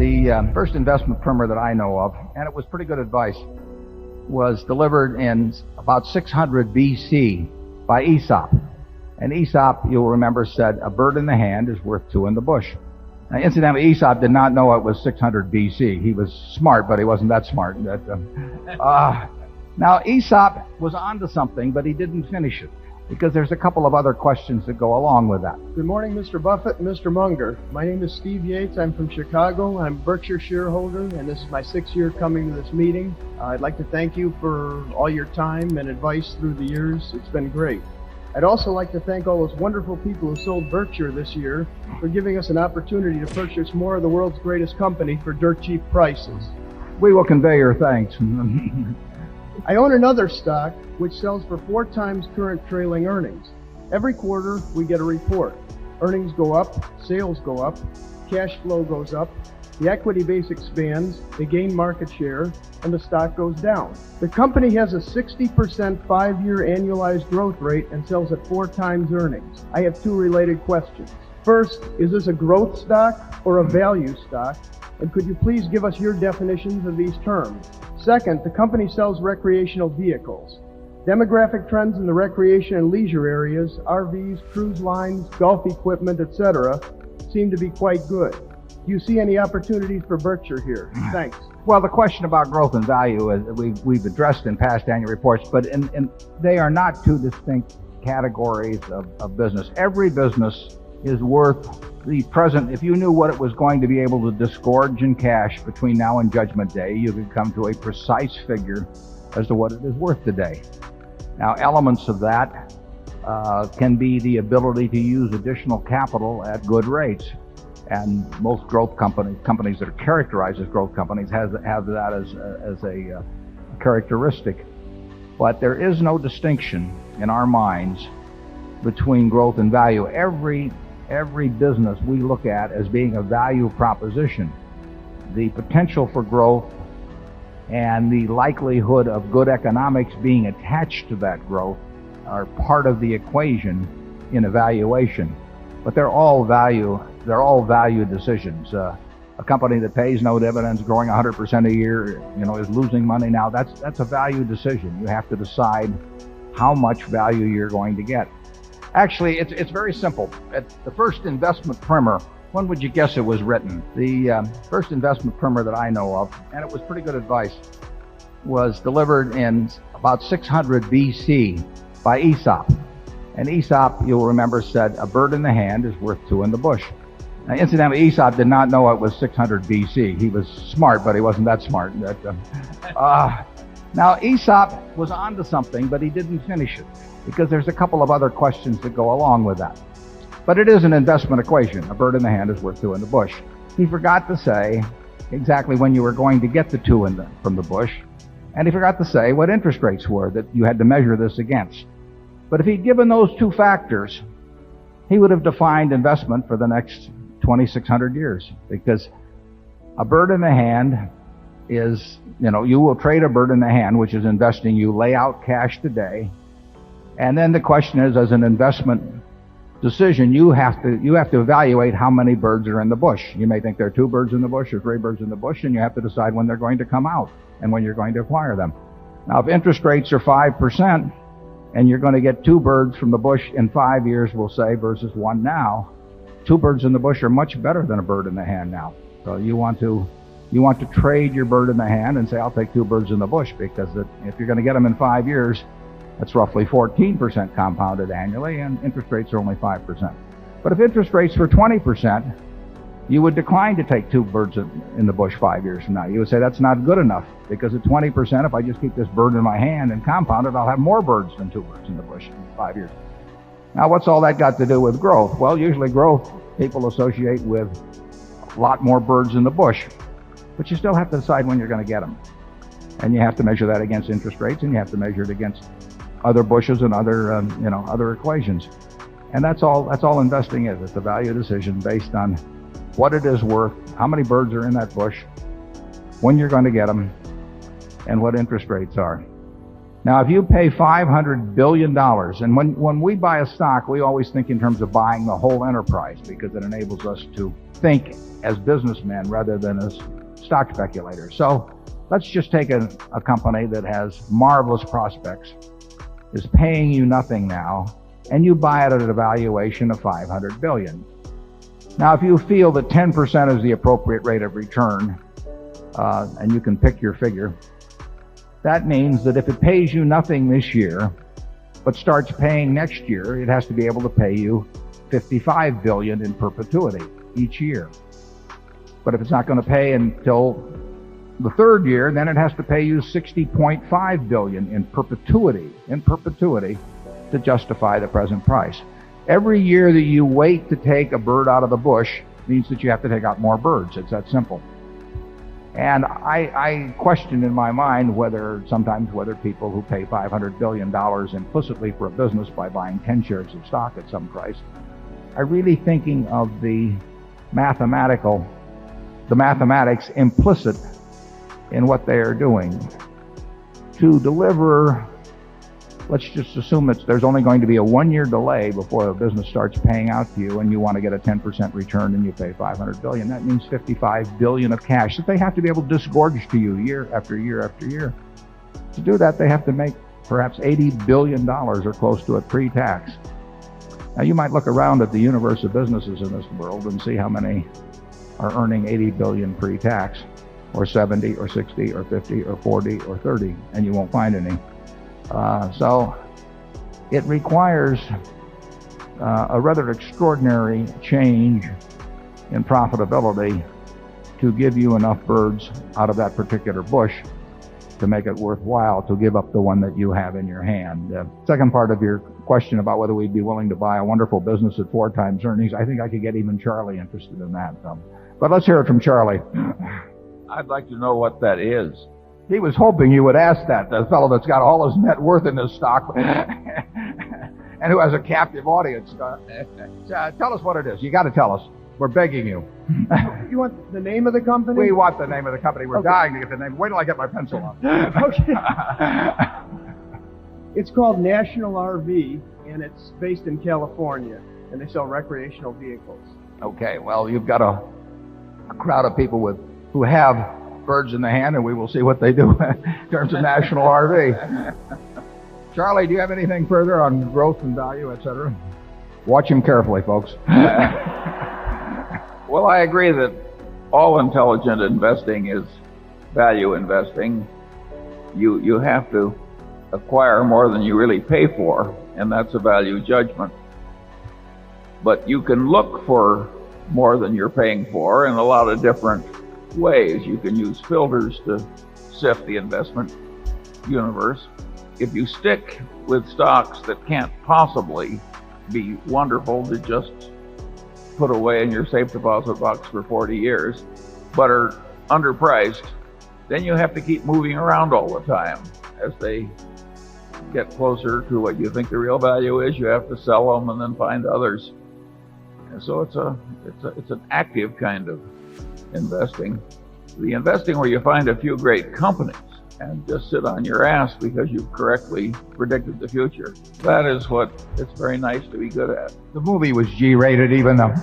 The first investment primer that I know of, and it was pretty good advice, was delivered in about 600 BC by Aesop. And Aesop, you'll remember, said, "A bird in the hand is worth two in the bush." Now, incidentally, Aesop did not know it was 600 BC. He was smart, but he wasn't that smart. Now, Aesop was onto something, but he didn't finish it, because there's a couple of other questions that go along with that. Good morning, Mr. Buffett and Mr. Munger. My name is Steve Yates. I'm from Chicago. I'm a Berkshire shareholder, and this is my 6th year coming to this meeting. I'd like to thank you for all your time and advice through the years. It's been great. I'd also like to thank all those wonderful people who sold Berkshire this year for giving us an opportunity to purchase more of the world's greatest company for dirt cheap prices. We will convey your thanks. I own another stock which sells for 4 times current trailing earnings. Every quarter we get a report. Earnings go up, sales go up, cash flow goes up, the equity base expands, they gain market share, and the stock goes down. The company has a 60% 5-year annualized growth rate and sells at 4 times earnings. I have 2 related questions. First, is this a growth stock or a value stock? And could you please give us your definitions of these terms? Second, the company sells recreational vehicles. Demographic trends in the recreation and leisure areas, RVs, cruise lines, golf equipment, etc., seem to be quite good. Do you see any opportunities for Berkshire here? Thanks. Well, the question about growth and value we've addressed in past annual reports, but they are not 2 distinct categories of business. Every business is worth the present. If you knew what it was going to be able to disgorge in cash between now and Judgment Day, you could come to a precise figure as to what it is worth today. Now, elements of that can be the ability to use additional capital at good rates. And most growth companies that are characterized as growth companies have that as a characteristic. But there is no distinction in our minds between growth and value. Every business we look at as being a value proposition. The potential for growth and the likelihood of good economics being attached to that growth are part of the equation in evaluation. But they're all value decisions. A company that pays no dividends, growing 100% a year, is losing money now. That's a value decision. You have to decide how much value you're going to get. Actually, it's very simple. At the first investment primer, when would you guess it was written? The first investment primer that I know of, and it was pretty good advice, was delivered in about 600 BC by Aesop. And Aesop, you'll remember, said, "A bird in the hand is worth 2 in the bush." Now, incidentally, Aesop did not know it was 600 BC. He was smart, but he wasn't that smart. Now, Aesop was onto something, but he didn't finish it, because there's a couple of other questions that go along with that. But it is an investment equation. A bird in the hand is worth 2 in the bush. He forgot to say exactly when you were going to get the 2 from the bush, and he forgot to say what interest rates were that you had to measure this against. But if he'd given those 2 factors, he would have defined investment for the next 2,600 years, because a bird in the hand is, you will trade a bird in the hand, which is investing. You lay out cash today, and then the question is, as an investment decision, you have to evaluate how many birds are in the bush. You may think there are 2 birds in the bush or 3 birds in the bush, and you have to decide when they're going to come out and when you're going to acquire them. Now, if interest rates are 5%, and you're going to get 2 birds from the bush in 5 years, we'll say, versus 1 now, 2 birds in the bush are much better than a bird in the hand now. So you want to trade your bird in the hand and say, "I'll take 2 birds in the bush," because if you're going to get them in 5 years, that's roughly 14% compounded annually, and interest rates are only 5%. But if interest rates were 20%, you would decline to take 2 birds in the bush 5 years from now. You would say that's not good enough, because at 20%, if I just keep this bird in my hand and compound it, I'll have more birds than 2 birds in the bush in 5 years. Now, what's all that got to do with growth? Well, usually growth people associate with a lot more birds in the bush, but you still have to decide when you're going to get them. And you have to measure that against interest rates, and you have to measure it against other bushes and other equations. And that's all investing is. It's a value decision based on what it is worth, how many birds are in that bush, when you're going to get them, and what interest rates are. Now, if you pay $500 billion, and when we buy a stock, we always think in terms of buying the whole enterprise, because it enables us to think as businessmen rather than as stock speculators. So let's just take a company that has marvelous prospects, is paying you nothing now, and you buy it at a valuation of $500 billion. Now, if you feel that 10% is the appropriate rate of return, and you can pick your figure, that means that if it pays you nothing this year, but starts paying next year, it has to be able to pay you $55 billion in perpetuity each year. But if it's not going to pay until the third year, then it has to pay you $60.5 billion in perpetuity to justify the present price. Every year that you wait to take a bird out of the bush means that you have to take out more birds. It's that simple. And I question in my mind sometimes whether people who pay $500 billion implicitly for a business by buying 10 shares of stock at some price are really thinking of the mathematics implicit in what they are doing. To deliver, let's just assume there's only going to be a 1-year delay before a business starts paying out to you, and you want to get a 10% return and you pay $500 billion. That means $55 billion of cash that they have to be able to disgorge to you year after year after year. To do that, they have to make perhaps $80 billion or close to it pre-tax. Now, you might look around at the universe of businesses in this world and see how many are earning $80 billion pre-tax, or 70, or 60, or 50, or 40, or 30, and you won't find any. So it requires a rather extraordinary change in profitability to give you enough birds out of that particular bush to make it worthwhile to give up the one that you have in your hand. Second part of your question about whether we'd be willing to buy a wonderful business at 4 times earnings, I think I could get even Charlie interested in that. But let's hear it from Charlie. I'd like to know what that is. He was hoping you would ask that, the fellow that's got all his net worth in his stock and who has a captive audience. Tell us what it is. You got to tell us. We're begging you. You want the name of the company? We want the name of the company. We're dying to get the name. Wait till I get my pencil out. Okay. It's called National RV, and it's based in California, and they sell recreational vehicles. Okay, well, you've got a crowd of people who have birds in the hand, and we will see what they do in terms of National RV. Charlie, do you have anything further on growth and value, etc.? Watch him carefully, folks. Well, I agree that all intelligent investing is value investing. You have to acquire more than you really pay for, and that's a value judgment. But you can look for more than you're paying for in a lot of different ways. You can use filters to sift the investment universe. If you stick with stocks that can't possibly be wonderful to just put away in your safe deposit box for 40 years, but are underpriced, then you have to keep moving around all the time. As they get closer to what you think the real value is, you have to sell them and then find others. And so it's an active kind of investing. The investing where you find a few great companies and just sit on your ass because you've correctly predicted the future. That is what it's very nice to be good at. The movie was G-rated even though.